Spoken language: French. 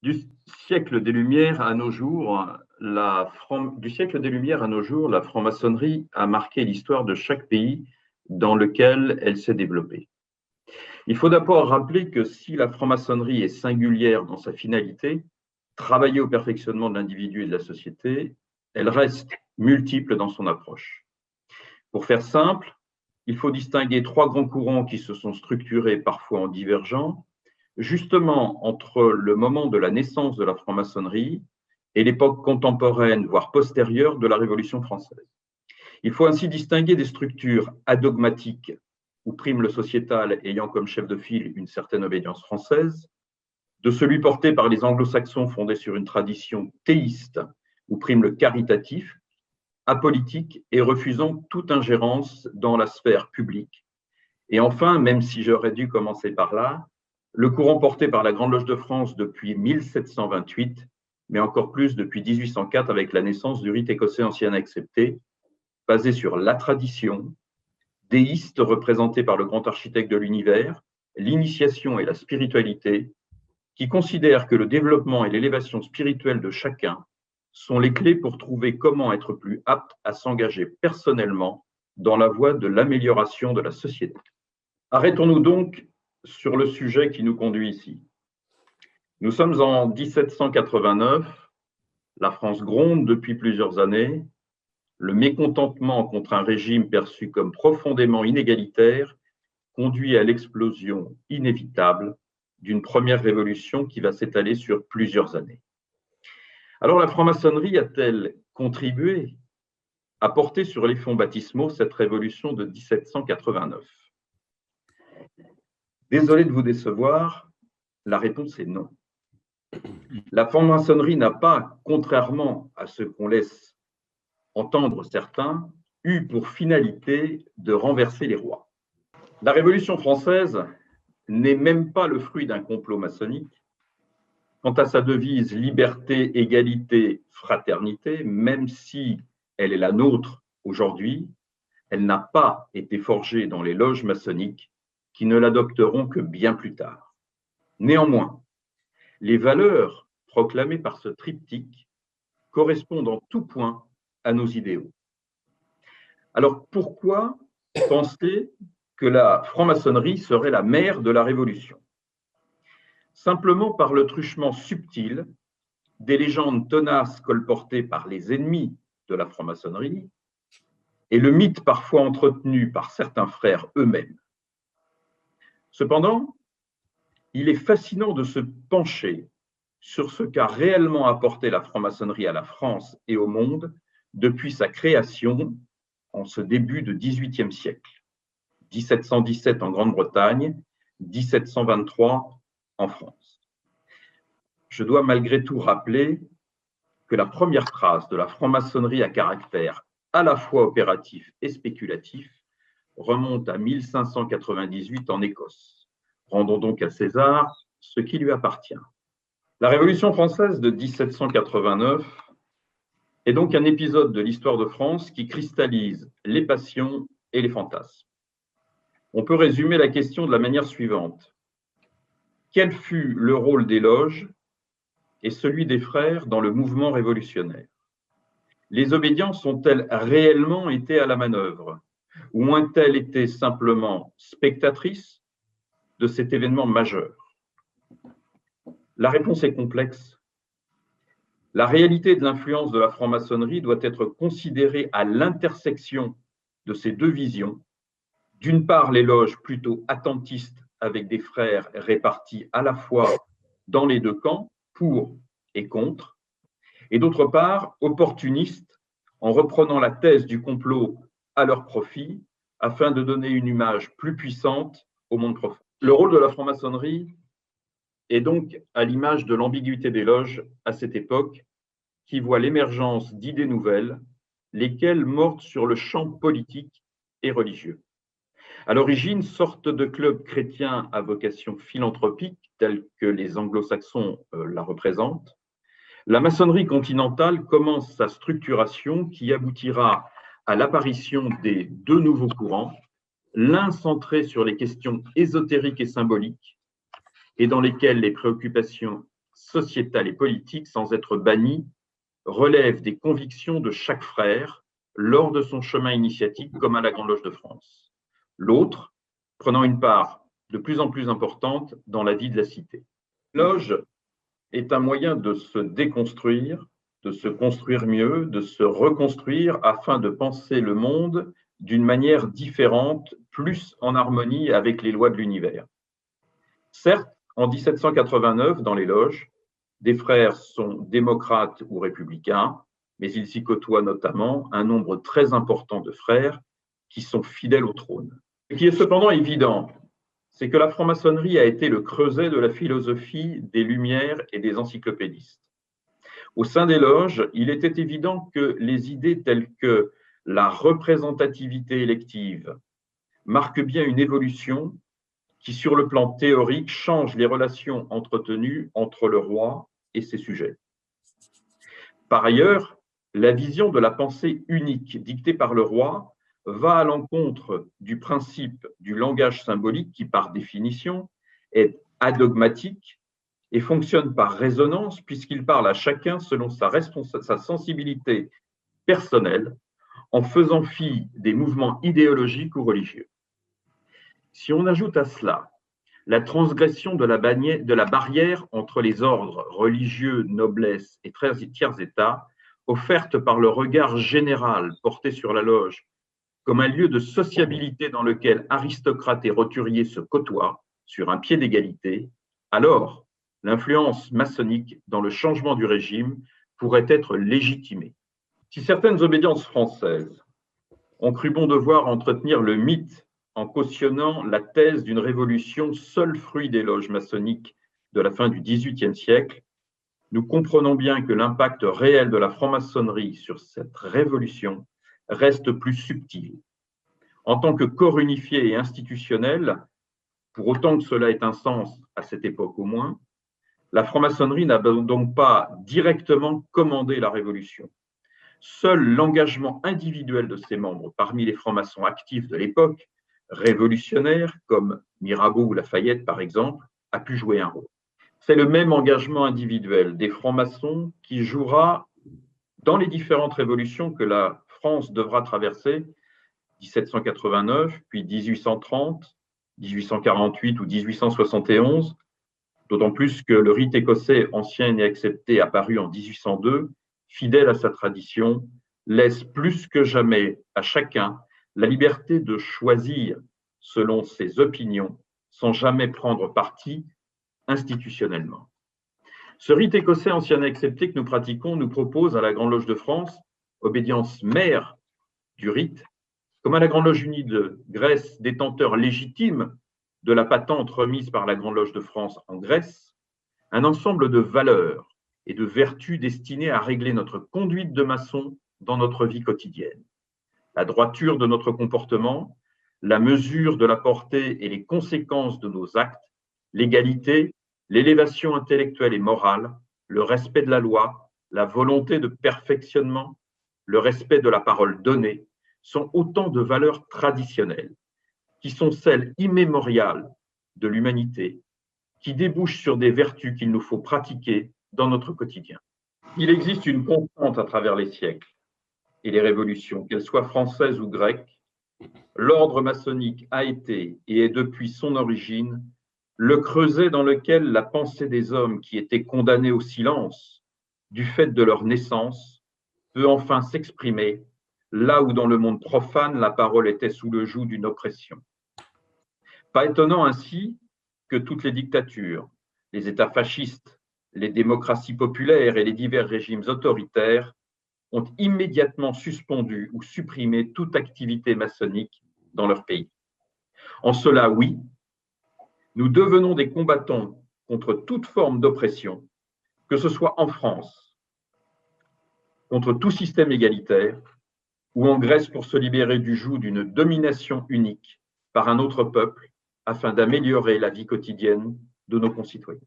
Du siècle des Lumières à nos jours, la franc-maçonnerie a marqué l'histoire de chaque pays dans lequel elle s'est développée. Il faut d'abord rappeler que si la franc-maçonnerie est singulière dans sa finalité, travailler au perfectionnement de l'individu et de la société, elle reste multiple dans son approche. Pour faire simple, il faut distinguer trois grands courants qui se sont structurés parfois en divergents, justement entre le moment de la naissance de la franc-maçonnerie et l'époque contemporaine, voire postérieure, de la Révolution française. Il faut ainsi distinguer des structures adogmatiques, où prime le sociétal ayant comme chef de file une certaine obédience française, de celui porté par les anglo-saxons fondé sur une tradition théiste, où prime le caritatif, apolitique et refusant toute ingérence dans la sphère publique. Et enfin, même si j'aurais dû commencer par là, le courant porté par la Grande Loge de France depuis 1728, mais encore plus depuis 1804 avec la naissance du rite écossais ancien accepté, basé sur la tradition, déiste représenté par le grand architecte de l'univers, l'initiation et la spiritualité, qui considère que le développement et l'élévation spirituelle de chacun sont les clés pour trouver comment être plus apte à s'engager personnellement dans la voie de l'amélioration de la société. Arrêtons-nous donc sur le sujet qui nous conduit ici. Nous sommes en 1789, la France gronde depuis plusieurs années, le mécontentement contre un régime perçu comme profondément inégalitaire conduit à l'explosion inévitable d'une première révolution qui va s'étaler sur plusieurs années. Alors la franc-maçonnerie a-t-elle contribué à porter sur les fonds baptismaux cette révolution de 1789 ? Désolé de vous décevoir, la réponse est non. La franc-maçonnerie n'a pas, contrairement à ce qu'on laisse entendre certains, eu pour finalité de renverser les rois. La Révolution française n'est même pas le fruit d'un complot maçonnique. Quant à sa devise liberté, égalité, fraternité, même si elle est la nôtre aujourd'hui, elle n'a pas été forgée dans les loges maçonniques qui ne l'adopteront que bien plus tard. Néanmoins, les valeurs proclamées par ce triptyque correspondent en tout point à nos idéaux. Alors pourquoi penser que la franc-maçonnerie serait la mère de la Révolution ? Simplement par le truchement subtil des légendes tenaces colportées par les ennemis de la franc-maçonnerie et le mythe parfois entretenu par certains frères eux-mêmes. Cependant, il est fascinant de se pencher sur ce qu'a réellement apporté la franc-maçonnerie à la France et au monde depuis sa création en ce début de XVIIIe siècle. 1717 en Grande-Bretagne, 1723 en France. Je dois malgré tout rappeler que la première trace de la franc-maçonnerie à caractère à la fois opératif et spéculatif remonte à 1598 en Écosse. Rendons donc à César ce qui lui appartient. La Révolution française de 1789 est donc un épisode de l'histoire de France qui cristallise les passions et les fantasmes. On peut résumer la question de la manière suivante. Quel fut le rôle des loges et celui des frères dans le mouvement révolutionnaire? Les obédiences ont-elles réellement été à la manœuvre ou ont-elles été simplement spectatrices de cet événement majeur? La réponse est complexe. La réalité de l'influence de la franc-maçonnerie doit être considérée à l'intersection de ces deux visions. D'une part, les loges plutôt attentistes avec des frères répartis à la fois dans les deux camps, pour et contre, et d'autre part, opportunistes en reprenant la thèse du complot à leur profit afin de donner une image plus puissante au monde profane. Le rôle de la franc-maçonnerie est donc à l'image de l'ambiguïté des loges à cette époque qui voit l'émergence d'idées nouvelles, lesquelles mordent sur le champ politique et religieux. À l'origine, sorte de club chrétien à vocation philanthropique, tel que les anglo-saxons la représentent, la maçonnerie continentale commence sa structuration qui aboutira à l'apparition des deux nouveaux courants, l'un centré sur les questions ésotériques et symboliques, et dans lesquels les préoccupations sociétale et politique sans être bannie relève des convictions de chaque frère lors de son chemin initiatique comme à la Grande Loge de France. L'autre, prenant une part de plus en plus importante dans la vie de la cité. La loge est un moyen de se déconstruire, de se construire mieux, de se reconstruire afin de penser le monde d'une manière différente, plus en harmonie avec les lois de l'univers. Certes, en 1789, dans les loges, des frères sont démocrates ou républicains, mais il s'y côtoie notamment un nombre très important de frères qui sont fidèles au trône. Ce qui est cependant évident, c'est que la franc-maçonnerie a été le creuset de la philosophie des Lumières et des encyclopédistes. Au sein des loges, il était évident que les idées telles que la représentativité élective marquent bien une évolution qui, sur le plan théorique, change les relations entretenues entre le roi et ses sujets. Par ailleurs, la vision de la pensée unique dictée par le roi va à l'encontre du principe du langage symbolique qui, par définition, est adogmatique et fonctionne par résonance puisqu'il parle à chacun selon sa sensibilité personnelle en faisant fi des mouvements idéologiques ou religieux. Si on ajoute à cela la transgression de la barrière entre les ordres religieux, noblesse et tiers états, offerte par le regard général porté sur la loge comme un lieu de sociabilité dans lequel aristocrates et roturiers se côtoient sur un pied d'égalité, alors l'influence maçonnique dans le changement du régime pourrait être légitimée. Si certaines obédiences françaises ont cru bon devoir entretenir le mythe en cautionnant la thèse d'une révolution seul fruit des loges maçonniques de la fin du XVIIIe siècle, nous comprenons bien que l'impact réel de la franc-maçonnerie sur cette révolution reste plus subtil. En tant que corps unifié et institutionnel, pour autant que cela ait un sens à cette époque au moins, la franc-maçonnerie n'a donc pas directement commandé la révolution. Seul l'engagement individuel de ses membres parmi les francs-maçons actifs de l'époque, révolutionnaires comme Mirabeau ou Lafayette par exemple, a pu jouer un rôle. C'est le même engagement individuel des francs-maçons qui jouera dans les différentes révolutions que la France devra traverser, 1789, puis 1830, 1848 ou 1871, d'autant plus que le rite écossais ancien et accepté apparu en 1802, fidèle à sa tradition, laisse plus que jamais à chacun la liberté de choisir selon ses opinions, sans jamais prendre parti institutionnellement. Ce rite écossais ancien et accepté que nous pratiquons nous propose à la Grande Loge de France, obédience mère du rite, comme à la Grande Loge unie de Grèce, détenteur légitime de la patente remise par la Grande Loge de France en Grèce, un ensemble de valeurs et de vertus destinées à régler notre conduite de maçon dans notre vie quotidienne. La droiture de notre comportement, la mesure de la portée et les conséquences de nos actes, l'égalité, l'élévation intellectuelle et morale, le respect de la loi, la volonté de perfectionnement, le respect de la parole donnée, sont autant de valeurs traditionnelles, qui sont celles immémoriales de l'humanité, qui débouchent sur des vertus qu'il nous faut pratiquer dans notre quotidien. Il existe une constante à travers les siècles et les révolutions, qu'elles soient françaises ou grecques. L'ordre maçonnique a été et est depuis son origine le creuset dans lequel la pensée des hommes qui étaient condamnés au silence du fait de leur naissance peut enfin s'exprimer là où dans le monde profane la parole était sous le joug d'une oppression. Pas étonnant ainsi que toutes les dictatures, les États fascistes, les démocraties populaires et les divers régimes autoritaires ont immédiatement suspendu ou supprimé toute activité maçonnique dans leur pays. En cela, oui, nous devenons des combattants contre toute forme d'oppression, que ce soit en France, contre tout système égalitaire, ou en Grèce pour se libérer du joug d'une domination unique par un autre peuple afin d'améliorer la vie quotidienne de nos concitoyens.